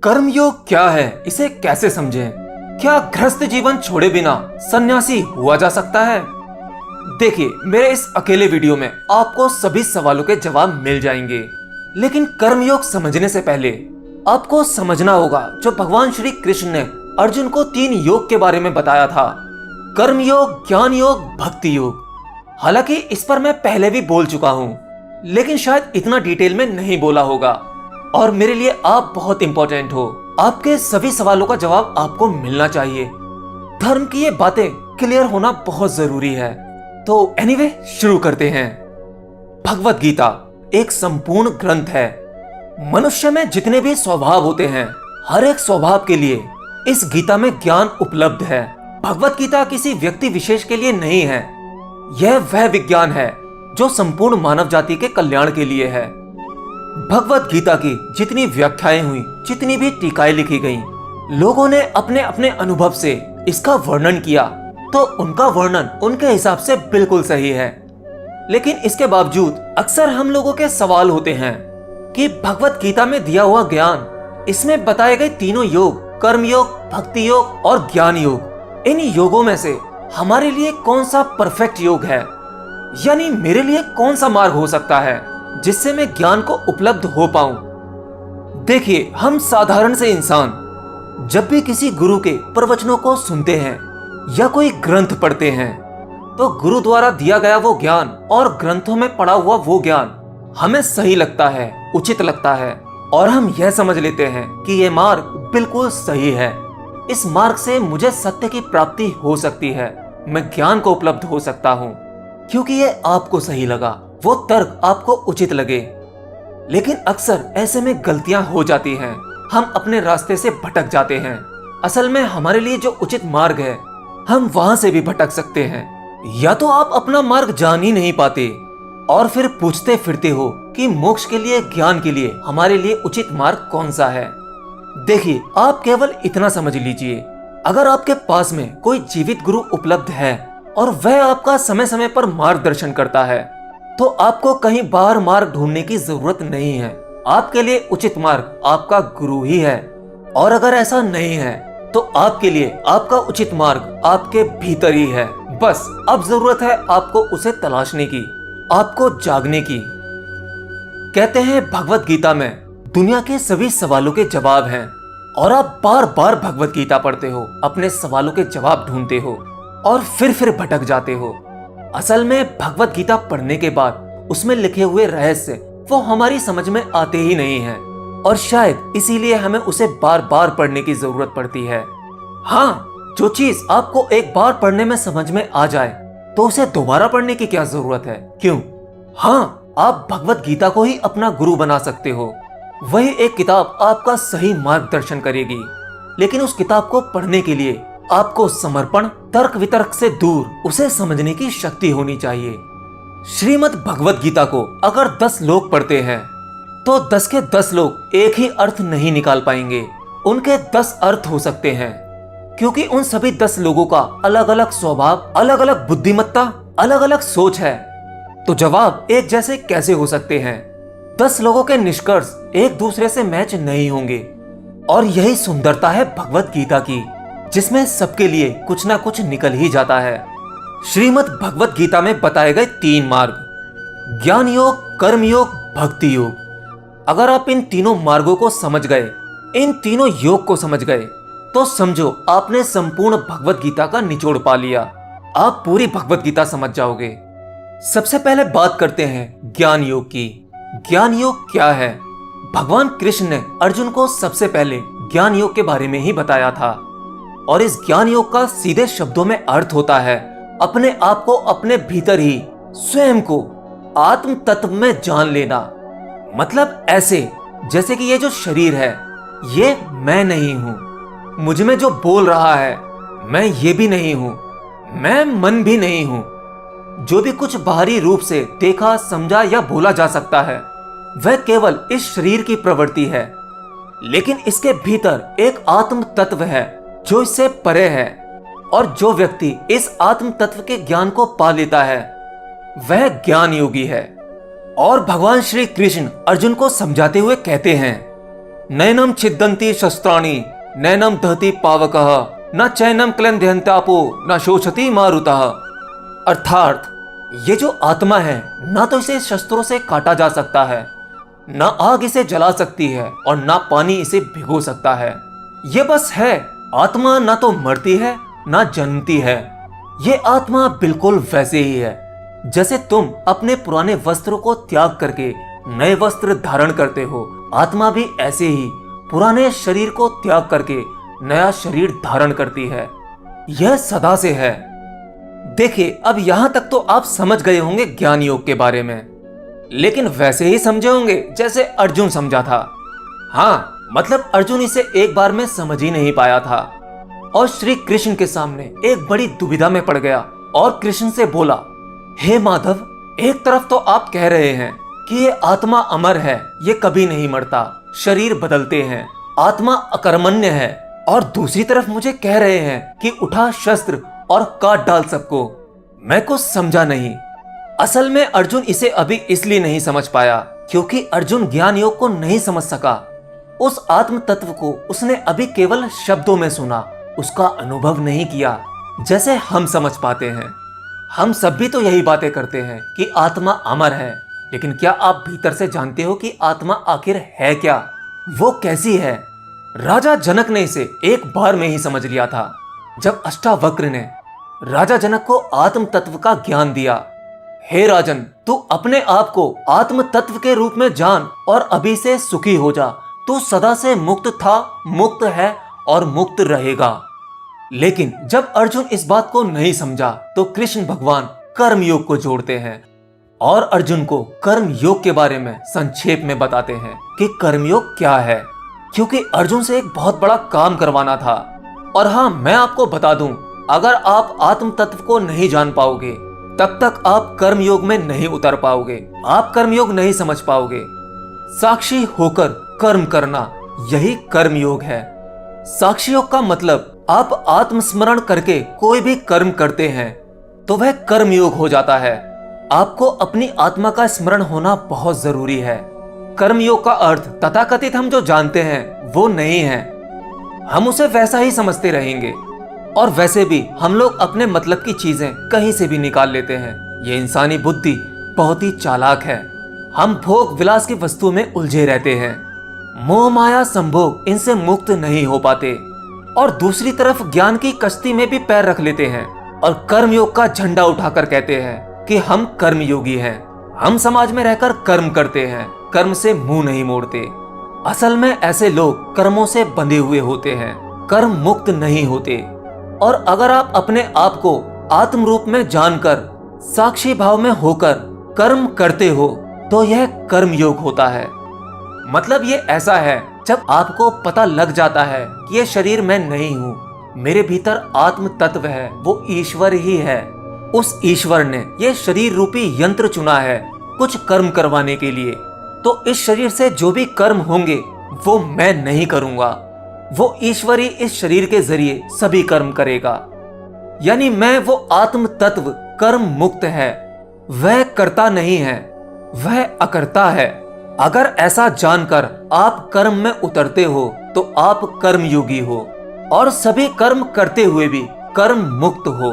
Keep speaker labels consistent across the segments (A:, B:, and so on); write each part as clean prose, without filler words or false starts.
A: कर्मयोग क्या है, इसे कैसे समझें? क्या गृहस्थ जीवन छोड़े बिना सन्यासी हुआ जा सकता है? देखिए, मेरे इस अकेले वीडियो में आपको सभी सवालों के जवाब मिल जाएंगे। लेकिन कर्मयोग समझने से पहले आपको समझना होगा जो भगवान श्री कृष्ण ने अर्जुन को 3 योग के बारे में बताया था। कर्मयोग, ज्ञान योग, भक्ति योग। हालांकि इस पर मैं पहले भी बोल चुका हूँ, लेकिन शायद इतना डिटेल में नहीं बोला होगा। और मेरे लिए आप बहुत इंपॉर्टेंट हो। आपके सभी सवालों का जवाब आपको मिलना चाहिए। धर्म की ये बातें क्लियर होना बहुत जरूरी है। तो एनीवे, शुरू करते हैं। भगवत गीता एक संपूर्ण ग्रंथ है। मनुष्य में जितने भी स्वभाव होते हैं, हर एक स्वभाव के लिए इस गीता में ज्ञान उपलब्ध है। भगवत गीता किसी व्यक्ति विशेष के लिए नहीं है। यह वह विज्ञान है जो संपूर्ण मानव जाति के कल्याण के लिए है। भगवत गीता की जितनी व्याख्याएं हुई, जितनी भी टीकाएं लिखी गईं, लोगों ने अपने अपने अनुभव से इसका वर्णन किया, तो उनका वर्णन उनके हिसाब से बिल्कुल सही है। लेकिन इसके बावजूद अक्सर हम लोगों के सवाल होते हैं कि भगवत गीता में दिया हुआ ज्ञान, इसमें बताए गए तीनों योग, कर्म योग, भक्ति योग और ज्ञान योग, इन योगों में से हमारे लिए कौन सा परफेक्ट योग है? यानी मेरे लिए कौन सा मार्ग हो सकता है जिससे मैं ज्ञान को उपलब्ध हो पाऊं? देखिए, हम साधारण से इंसान जब भी किसी गुरु के प्रवचनों को सुनते हैं या कोई ग्रंथ पढ़ते हैं, तो गुरु द्वारा दिया गया वो ज्ञान और ग्रंथों में पढ़ा हुआ वो ज्ञान हमें सही लगता है, उचित लगता है, और हम यह समझ लेते हैं कि ये मार्ग बिल्कुल सही है। इस मार्ग से मुझे सत्य की प्राप्ति हो सकती है, मैं ज्ञान को उपलब्ध हो सकता हूँ, क्योंकि ये आपको सही लगा, वो तर्क आपको उचित लगे। लेकिन अक्सर ऐसे में गलतियां हो जाती हैं, हम अपने रास्ते से भटक जाते हैं। असल में हमारे लिए जो उचित मार्ग है, हम वहां से भी भटक सकते हैं। या तो आप अपना मार्ग जान ही नहीं पाते और फिर पूछते फिरते हो कि मोक्ष के लिए, ज्ञान के लिए हमारे लिए उचित मार्ग कौन सा है। देखिए, आप केवल इतना समझ लीजिए, अगर आपके पास में कोई जीवित गुरु उपलब्ध है और वह आपका समय समय पर मार्गदर्शन करता है, तो आपको कहीं बाहर मार्ग ढूंढने की जरूरत नहीं है। आपके लिए उचित मार्ग आपका गुरु ही है। और अगर ऐसा नहीं है, तो आपके लिए आपका उचित मार्ग आपके भीतर ही है। बस अब जरूरत है आपको उसे तलाशने की, आपको जागने की। कहते हैं भगवत गीता में दुनिया के सभी सवालों के जवाब हैं, और आप बार बार भगवत गीता पढ़ते हो, अपने सवालों के जवाब ढूंढते हो और फिर भटक जाते हो। असल में भगवत गीता पढ़ने के बाद उसमें लिखे हुए रहस्य वो हमारी समझ में आते ही नहीं हैं, और शायद इसीलिए हमें उसे बार बार पढ़ने की जरूरत पड़ती है। हाँ, जो चीज आपको एक बार पढ़ने में समझ में आ जाए, तो उसे दोबारा पढ़ने की क्या जरूरत है? क्यों? हाँ, आप भगवत गीता को ही अपना गुरु बना सकते हो। वही एक किताब आपका सही मार्गदर्शन करेगी। लेकिन उस किताब को पढ़ने के लिए आपको समर्पण, तर्क वितर्क से दूर उसे समझने की शक्ति होनी चाहिए। श्रीमद् भगवत गीता को अगर 10 लोग पढ़ते हैं, तो 10 के 10 लोग एक ही अर्थ नहीं निकाल पाएंगे। उनके 10 अर्थ हो सकते हैं, क्योंकि उन सभी 10 लोगों का अलग अलग स्वभाव, अलग अलग बुद्धिमत्ता, अलग अलग सोच है। तो जवाब एक जैसे कैसे हो सकते हैं? 10 लोगों के निष्कर्ष एक दूसरे से मैच नहीं होंगे। और यही सुंदरता है भगवत गीता की, जिसमें सबके लिए कुछ ना कुछ निकल ही जाता है। श्रीमद् भगवत गीता में बताए गए 3 मार्ग, ज्ञान योग, कर्म योग, भक्ति योग। अगर आप इन तीनों मार्गों को समझ गए, इन तीनों योग को समझ गए, तो समझो आपने संपूर्ण भगवत गीता का निचोड़ पा लिया। आप पूरी भगवत गीता समझ जाओगे। सबसे पहले बात करते हैं ज्ञान योग की। ज्ञान योग क्या है? भगवान कृष्ण ने अर्जुन को सबसे पहले ज्ञान योग के बारे में ही बताया था, और इस ज्ञान योग का सीधे शब्दों में अर्थ होता है अपने आप को अपने भीतर ही, स्वयं को आत्म तत्व में जान लेना। मतलब ऐसे जैसे कि ये जो शरीर है, ये मैं नहीं हूं। मुझ में जो बोल रहा है, मैं ये भी नहीं हूं। मैं मन भी नहीं हूं। जो भी कुछ बाहरी रूप से देखा, समझा या बोला जा सकता है, वह केवल इस शरीर की प्रवृत्ति है। लेकिन इसके भीतर एक आत्म तत्व है जो इससे परे है। और जो व्यक्ति इस आत्म तत्व के ज्ञान को पा लेता है, वह ज्ञान योगी है। और भगवान श्री कृष्ण अर्जुन को समझाते हुए कहते हैं, नैनम छिद्दन्ति शस्त्राणि नैनम दहति पावकः न चैनम क्लेन्द्यन्त्यापो न शोषति मारुतः। अर्थात ये जो आत्मा है ना तो इसे शस्त्रों से काटा जा सकता है, ना आग इसे जला सकती है और ना पानी इसे भिगो सकता है। ये बस है, आत्मा ना तो मरती है ना जन्मती है। ये आत्मा बिल्कुल वैसे ही है जैसे तुम अपने पुराने वस्त्रों को त्याग करके नए वस्त्र धारण करते हो। आत्मा भी ऐसे ही पुराने शरीर को त्याग करके नया शरीर धारण करती है। यह सदा से है। देखिए, अब यहां तक तो आप समझ गए होंगे ज्ञान योग के बारे में, लेकिन वैसे ही समझे होंगे जैसे अर्जुन समझा था। हाँ, मतलब अर्जुन इसे एक बार में समझ ही नहीं पाया था और श्री कृष्ण के सामने एक बड़ी दुविधा में पड़ गया और कृष्ण से बोला, हे माधव, एक तरफ तो आप कह रहे हैं कि ये आत्मा अमर है, ये कभी नहीं मरता, शरीर बदलते हैं, आत्मा अकर्मण्य है, और दूसरी तरफ मुझे कह रहे हैं कि उठा शस्त्र और काट डाल सबको। मैं कुछ समझा नहीं। असल में अर्जुन इसे अभी इसलिए नहीं समझ पाया क्योंकि अर्जुन ज्ञान योग को नहीं समझ सका। उस आत्म तत्व को उसने अभी केवल शब्दों में सुना, उसका अनुभव नहीं किया जैसे हम समझ पाते हैं। हम सब भी तो यही बातें करते हैं कि आत्मा अमर है, लेकिन क्या आप भीतर से जानते हो कि आत्मा आखिर है क्या, वो कैसी है? राजा जनक ने इसे एक बार में ही समझ लिया था जब अष्टावक्र ने राजा जनक को आत्म तत्व का ज्ञान दिया। हे राजन, तू अपने आप को आत्म तत्व के रूप में जान और अभी से सुखी हो जा। तू सदा से मुक्त था, मुक्त है और मुक्त रहेगा। लेकिन जब अर्जुन इस बात को नहीं समझा तो कृष्ण भगवान कर्म योग को जोड़ते हैं और अर्जुन को कर्म योग के बारे में संक्षेप में बताते हैं कि कर्म योग क्या है, क्योंकि अर्जुन से एक बहुत बड़ा काम करवाना था। और हाँ, मैं आपको बता दूं, अगर आप आत्म तत्व को नहीं जान पाओगे तब तक आप कर्म योग में नहीं उतर पाओगे, आप कर्म योग नहीं समझ पाओगे। साक्षी होकर कर्म करना, यही कर्म योग है। साक्षी योग का मतलब आप आत्मस्मरण करके कोई भी कर्म करते हैं तो वह कर्म योग हो जाता है। आपको अपनी आत्मा का स्मरण होना बहुत जरूरी है। कर्म योग का अर्थ तथाकथित हम जो जानते हैं वो नहीं है, हम उसे वैसा ही समझते रहेंगे। और वैसे भी हम लोग अपने मतलब की चीजें कहीं से भी निकाल लेते हैं। ये इंसानी बुद्धि बहुत ही चालाक है। हम भोग विलास की वस्तु में उलझे रहते हैं, मोह माया संभोग इनसे मुक्त नहीं हो पाते, और दूसरी तरफ ज्ञान की कश्ती में भी पैर रख लेते हैं और कर्मयोग का झंडा उठाकर कहते हैं कि हम कर्मयोगी हैं। हम समाज में रहकर कर्म करते हैं, कर्म से मुंह नहीं मोड़ते। असल में ऐसे लोग कर्मों से बंधे हुए होते हैं, कर्म मुक्त नहीं होते। और अगर आप अपने आप को आत्म रूप में जानकर साक्षी भाव में होकर कर्म करते हो तो यह कर्म योग होता है। मतलब ये ऐसा है, जब आपको पता लग जाता है कि ये शरीर मैं नहीं हूँ, मेरे भीतर आत्म तत्व है, वो ईश्वर ही है। उस ईश्वर ने ये शरीर रूपी यंत्र चुना है कुछ कर्म करवाने के लिए, तो इस शरीर से जो भी कर्म होंगे वो मैं नहीं करूंगा, वो ईश्वर ही इस शरीर के जरिए सभी कर्म करेगा। यानी मैं वो आत्म तत्व कर्म मुक्त है, वह करता नहीं है, वह अकर्ता है। अगर ऐसा जानकर आप कर्म में उतरते हो तो आप कर्म योगी हो और सभी कर्म करते हुए भी कर्म मुक्त हो,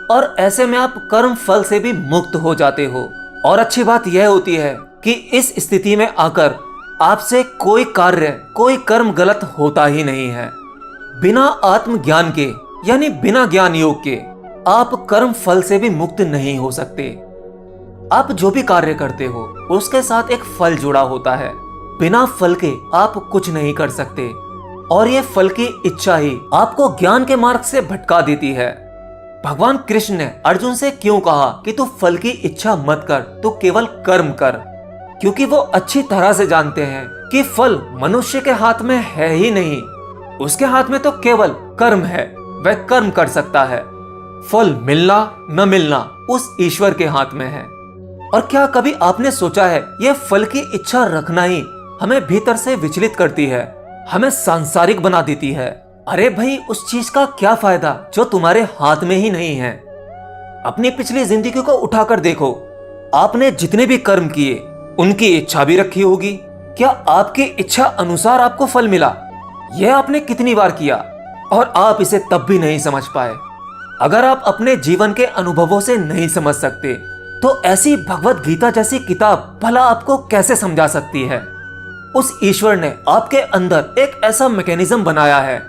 A: और ऐसे में आप कर्म फल से भी मुक्त हो जाते हो। और अच्छी बात यह होती है कि इस स्थिति में आकर आपसे कोई कार्य, कोई कर्म गलत होता ही नहीं है। बिना आत्मज्ञान के यानी बिना ज्ञान योग के आप कर्म फल से भी मुक्त नहीं हो सकते। आप जो भी कार्य करते हो उसके साथ एक फल जुड़ा होता है, बिना फल के आप कुछ नहीं कर सकते, और ये फल की इच्छा ही आपको ज्ञान के मार्ग से भटका देती है। भगवान कृष्ण ने अर्जुन से क्यों कहा कि तू फल की इच्छा मत कर, तू केवल कर्म कर, क्योंकि वो अच्छी तरह से जानते हैं कि फल मनुष्य के हाथ में है ही नहीं, उसके हाथ में तो केवल कर्म है, वह कर्म कर सकता है। फल मिलना न मिलना उस ईश्वर के हाथ में है। और क्या कभी आपने सोचा है ये फल की इच्छा रखना ही हमें भीतर से विचलित करती है, हमें सांसारिक बना देती है। अरे भाई, उस चीज का क्या फायदा जो तुम्हारे हाथ में ही नहीं है। अपनी पिछली जिंदगी को उठाकर देखो, आपने जितने भी कर्म किए उनकी इच्छा भी रखी होगी क्या आपकी इच्छा अनुसार आपको फल मिला? यह आपने कितनी बार किया और आप इसे तब भी नहीं समझ पाए? अगर आप अपने जीवन के अनुभवों से नहीं समझ सकते तो ऐसी भगवत गीता जैसी किताब भला आपको कैसे समझा सकती है? उस ईश्वर ने आपके अंदर एक ऐसा मैकेनिज्म बनाया है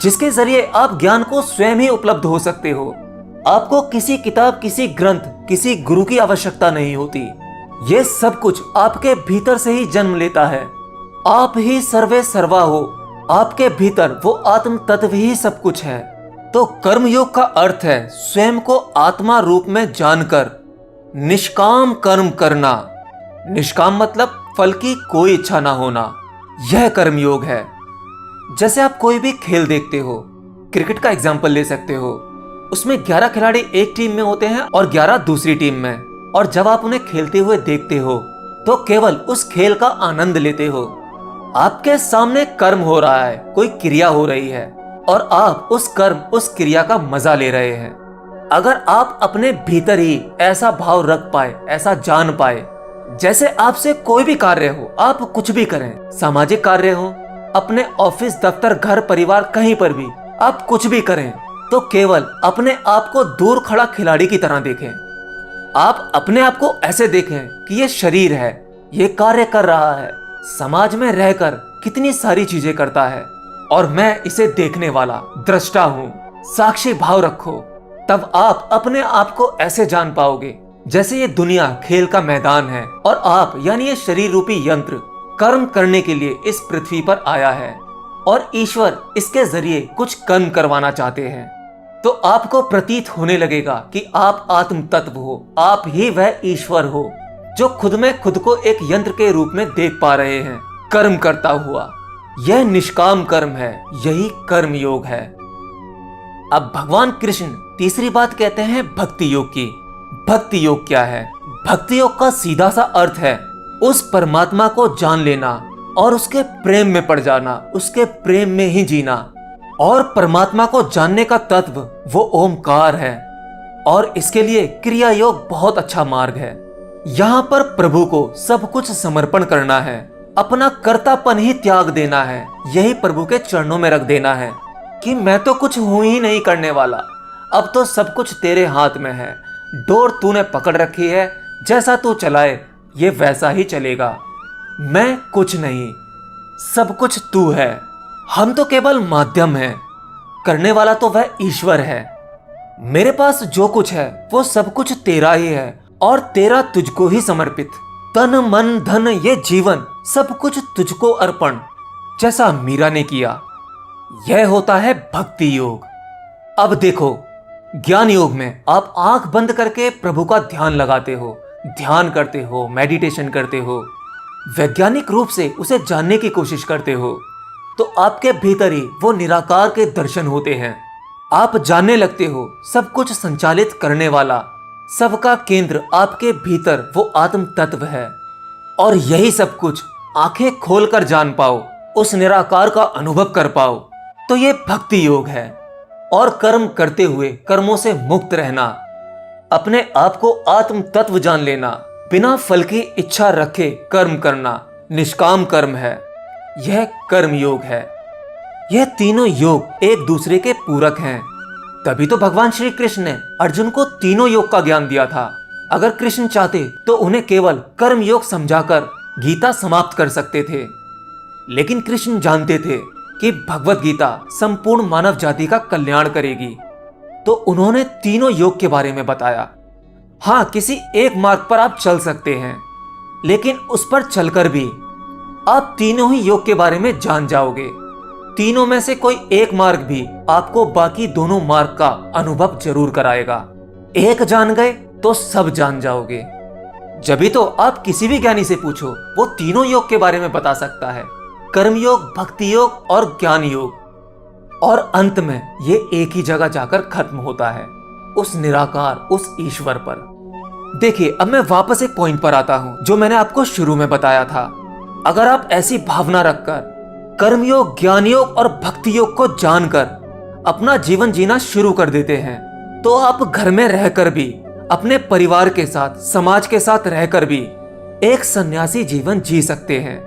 A: जिसके जरिए आप ज्ञान को स्वयं ही उपलब्ध हो सकते हो। आपको किसी किताब, किसी ग्रंथ, किसी गुरु की आवश्यकता नहीं होती। ये सब कुछ आपके भीतर से ही जन्म लेता है। आप ही सर्वे सर्वा हो। आपके भीतर वो आत्म तत्व ही सब कुछ है। तो कर्मयोग का अर्थ है स्वयं को आत्मा रूप में जानकर निष्काम कर्म करना। निष्काम मतलब फल की कोई इच्छा ना होना। यह कर्मयोग है। जैसे आप कोई भी खेल देखते हो, क्रिकेट का एग्जाम्पल ले सकते हो। उसमें 11 खिलाड़ी एक टीम में होते हैं और 11 दूसरी टीम में। और जब आप उन्हें खेलते हुए देखते हो तो केवल उस खेल का आनंद लेते हो। आपके सामने कर्म हो रहा है, कोई क्रिया हो रही है और आप उस कर्म, उस क्रिया का मजा ले रहे हैं। अगर आप अपने भीतर ही ऐसा भाव रख पाए, ऐसा जान पाए, जैसे आपसे कोई भी कार्य हो, आप कुछ भी करें, सामाजिक कार्य हो, अपने ऑफिस, दफ्तर, घर, परिवार, कहीं पर भी आप कुछ भी करें, तो केवल अपने आप को दूर खड़ा खिलाड़ी की तरह देखें। आप अपने आप को ऐसे देखें कि ये शरीर है, ये कार्य कर रहा है, समाज में रहकर कितनी सारी चीजें करता है और मैं इसे देखने वाला दृष्टा हूँ। साक्षी भाव रखो, तब आप अपने आप को ऐसे जान पाओगे जैसे ये दुनिया खेल का मैदान है और आप यानी ये शरीर रूपी यंत्र कर्म करने के लिए इस पृथ्वी पर आया है और ईश्वर इसके जरिए कुछ कर्म करवाना चाहते हैं। तो आपको प्रतीत होने लगेगा कि आप आत्म तत्व हो, आप ही वह ईश्वर हो जो खुद में खुद को एक यंत्र के रूप में देख पा रहे हैं कर्म करता हुआ। यह निष्काम कर्म है, यही कर्म योग है। अब भगवान कृष्ण तीसरी बात कहते हैं भक्ति योग की। भक्ति योग क्या है? भक्ति योग का सीधा सा अर्थ है उस परमात्मा को जान लेना और उसके प्रेम में पड़ जाना, उसके प्रेम में ही जीना। और परमात्मा को जानने का तत्व वो ओमकार है और इसके लिए क्रिया योग बहुत अच्छा मार्ग है। यहाँ पर प्रभु को सब कुछ समर्पण करना है, अपना कर्तापन ही त्याग देना है, यही प्रभु के चरणों में रख देना है कि मैं तो कुछ हूं ही नहीं करने वाला, अब तो सब कुछ तेरे हाथ में है, डोर तूने पकड़ रखी है, जैसा तू चलाए ये वैसा ही चलेगा। मैं कुछ नहीं, सब कुछ तू है, हम तो केवल माध्यम हैं, करने वाला तो वह ईश्वर है। मेरे पास जो कुछ है वो सब कुछ तेरा ही है और तेरा तुझको ही समर्पित। तन मन धन ये जीवन सब कुछ तुझको अर्पण, जैसा मीरा ने किया। यह होता है भक्ति योग। अब देखो, ज्ञान योग में आप आंख बंद करके प्रभु का ध्यान लगाते हो, ध्यान करते हो, मेडिटेशन करते हो, वैज्ञानिक रूप से उसे जानने की कोशिश करते हो, तो आपके भीतर ही वो निराकार के दर्शन होते हैं। आप जानने लगते हो सब कुछ संचालित करने वाला, सबका केंद्र आपके भीतर वो आत्म तत्व है। और यही सब कुछ आंखें खोलकर जान पाओ, उस निराकार का अनुभव कर पाओ, तो ये भक्ति योग है। और कर्म करते हुए कर्मों से मुक्त रहना, अपने आप को आत्म तत्व जान लेना, बिना फल की इच्छा रखे कर्म करना, निष्काम कर्म है, यह कर्म योग है। यह तीनों योग एक दूसरे के पूरक हैं। तभी तो भगवान श्री कृष्ण ने अर्जुन को तीनों योग का ज्ञान दिया था। अगर कृष्ण चाहते तो उन्हें केवल कर्म योग समझाकर गीता समाप्त कर सकते थे, लेकिन कृष्ण जानते थे कि भगवत गीता संपूर्ण मानव जाति का कल्याण करेगी, तो उन्होंने तीनों योग के बारे में बताया। हाँ, किसी एक मार्ग पर आप चल सकते हैं, लेकिन उस पर चलकर भी आप तीनों ही योग के बारे में जान जाओगे। तीनों में से कोई एक मार्ग भी आपको बाकी दोनों मार्ग का अनुभव जरूर कराएगा। एक जान गए तो सब जान जाओगे। जभी तो आप किसी भी ज्ञानी से पूछो, वो तीनों योग के बारे में बता सकता है, कर्म योग, भक्ति योग और ज्ञान योग। और अंत में ये एक ही जगह जाकर खत्म होता है, उस निराकार, उस ईश्वर पर। देखिए, अब मैं वापस एक पॉइंट पर आता हूं जो मैंने आपको शुरू में बताया था। अगर आप ऐसी भावना रखकर कर्मयोग, ज्ञान योग और भक्ति योग को जानकर अपना जीवन जीना शुरू कर देते हैं, तो आप घर में रहकर भी, अपने परिवार के साथ, समाज के साथ रहकर भी एक सन्यासी जीवन जी सकते हैं।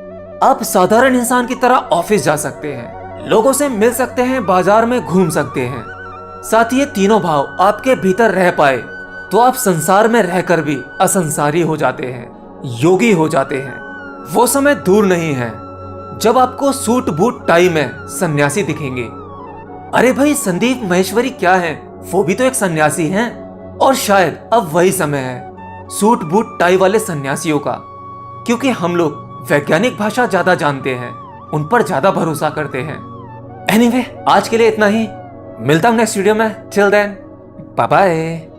A: आप साधारण इंसान की तरह ऑफिस जा सकते हैं, लोगों से मिल सकते हैं, बाजार में घूम सकते हैं। साथ ही ये तीनों भाव आपके भीतर रह पाए तो आप संसार में रहकर भी असंसारी हो जाते हैं, योगी हो जाते हैं। वो समय दूर नहीं है जब आपको सूट बूट टाई में सन्यासी दिखेंगे। अरे भाई, संदीप महेश्वरी क्या है, वो भी तो एक सन्यासी हैं। और शायद अब वही समय है सूट बूट टाई वाले सन्यासियों का, क्योंकि हम लोग वैज्ञानिक भाषा ज्यादा जानते हैं, उन पर ज्यादा भरोसा करते हैं। एनीवे, आज के लिए इतना ही। मिलता हूं नेक्स्ट वीडियो में। Till then, bye bye.